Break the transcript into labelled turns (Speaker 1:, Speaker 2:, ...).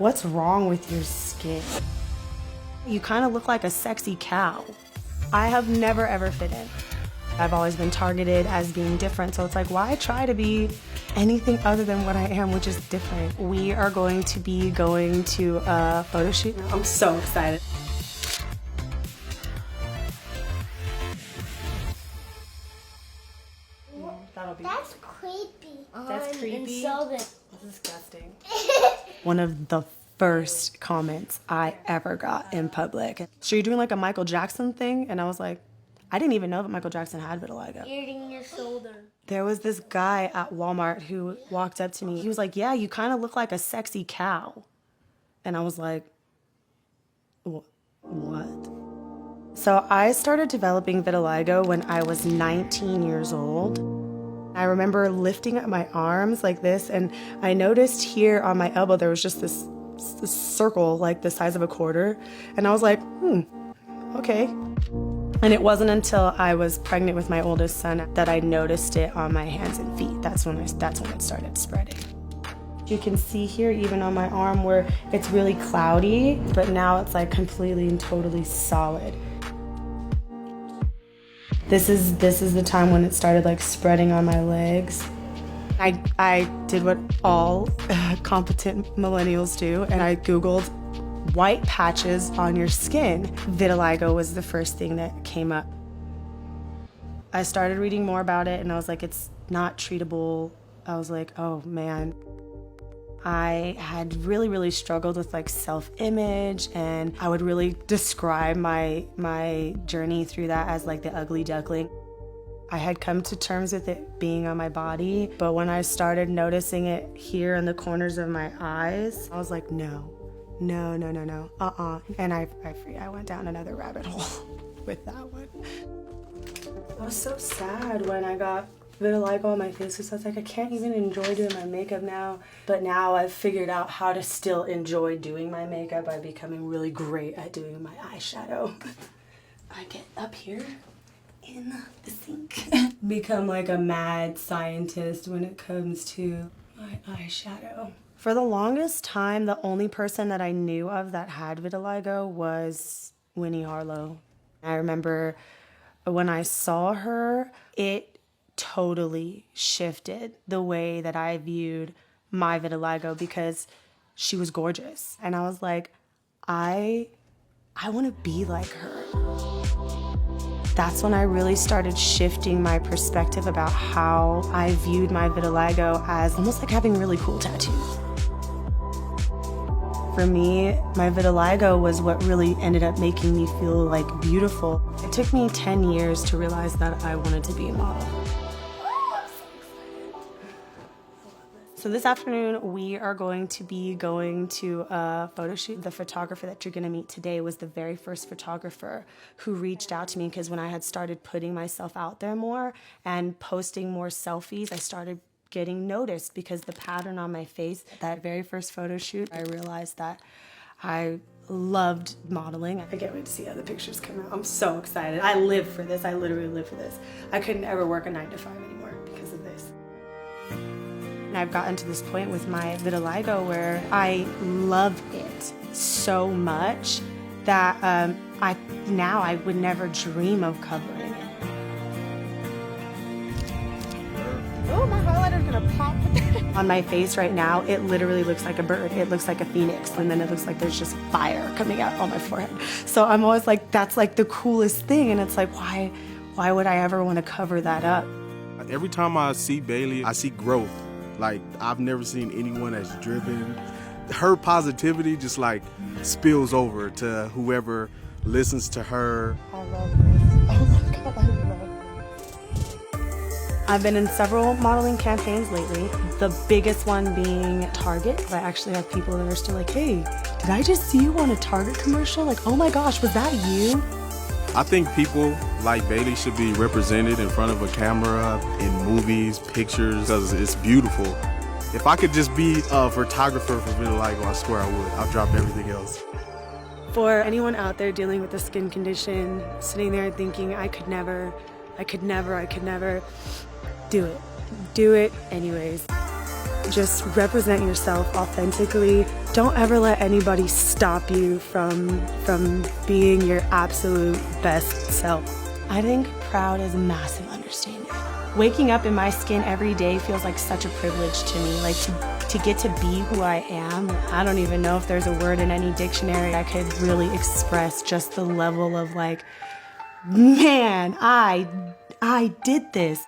Speaker 1: What's wrong with your skin? You kind of look like a sexy cow. I have never ever fit in. I've always been targeted as being different, so it's like, why try to be anything other than what I am, which is different? We are going to be going to a photo shoot. I'm so excited. That'll be.
Speaker 2: That's creepy.
Speaker 1: That's creepy.
Speaker 2: That's
Speaker 1: disgusting. One of the first comments I ever got in public. So you're doing like a Michael Jackson thing? And I was like, I didn't even know that Michael Jackson had vitiligo.
Speaker 2: Eating your shoulder.
Speaker 1: There was this guy at Walmart who walked up to me. He was like, yeah, you kind of look like a sexy cow. And I was like, what? So I started developing vitiligo when I was 19 years old. I remember lifting up my arms like this, and I noticed here on my elbow there was just this circle like the size of a quarter. And I was like, okay. And it wasn't until I was pregnant with my oldest son that I noticed it on my hands and feet. That's when it started spreading. You can see here even on my arm where it's really cloudy, but now it's like completely and totally solid. This is the time when it started like spreading on my legs. I did what all competent millennials do, and I Googled white patches on your skin. Vitiligo was the first thing that came up. I started reading more about it, and I was like, it's not treatable. I was like, oh man. I had really struggled with like self-image, and I would really describe my journey through that as like the ugly duckling. I had come to terms with it being on my body, but when I started noticing it here in the corners of my eyes, I was like, no. And I went down another rabbit hole with that one. I was so sad when I got vitiligo on my face because I was like, I can't even enjoy doing my makeup now. But now I've figured out how to still enjoy doing my makeup by becoming really great at doing my eyeshadow. I get up here in the sink. Become like a mad scientist when it comes to my eyeshadow. For the longest time, the only person that I knew of that had vitiligo was Winnie Harlow. I remember when I saw her, it totally shifted the way that I viewed my vitiligo because she was gorgeous. And I was like, I want to be like her. That's when I really started shifting my perspective about how I viewed my vitiligo as almost like having really cool tattoos. For me, my vitiligo was what really ended up making me feel like beautiful. It took me 10 years to realize that I wanted to be a model. So this afternoon, we are going to be going to a photo shoot. The photographer that you're gonna meet today was the very first photographer who reached out to me because when I had started putting myself out there more and posting more selfies, I started getting noticed because the pattern on my face. That very first photo shoot, I realized that I loved modeling. I can't wait to see how the pictures come out. I'm so excited. I live for this. I literally live for this. I couldn't ever work a 9-to-5 anymore because of this. And I've gotten to this point with my vitiligo where I love it so much that I would never dream of covering it. Oh, my highlighter's gonna pop. On my face right now, it literally looks like a bird. It looks like a phoenix, and then it looks like there's just fire coming out on my forehead. So I'm always like, that's like the coolest thing, and it's like, why would I ever want to cover that up?
Speaker 3: Every time I see Bailey, I see growth. Like, I've never seen anyone that's driven. Her positivity just like spills over to whoever listens to her.
Speaker 1: I love this. Oh my God, I love this. I've been in several modeling campaigns lately, the biggest one being Target. I actually have people that are still like, hey, did I just see you on a Target commercial? Like, oh my gosh, was that you?
Speaker 3: I think people like Bailey should be represented in front of a camera, in movies, pictures, because it's beautiful. If I could just be a photographer for vitiligo, I swear I would. I'll drop everything else.
Speaker 1: For anyone out there dealing with a skin condition, sitting there thinking, I could never, do it. Do it anyways. Just represent yourself authentically. Don't ever let anybody stop you from being your absolute best self. I think proud is a massive understatement. Waking up in my skin every day feels like such a privilege to me. Like to get to be who I am. I don't even know if there's a word in any dictionary that could really express just the level of like, man, I did this.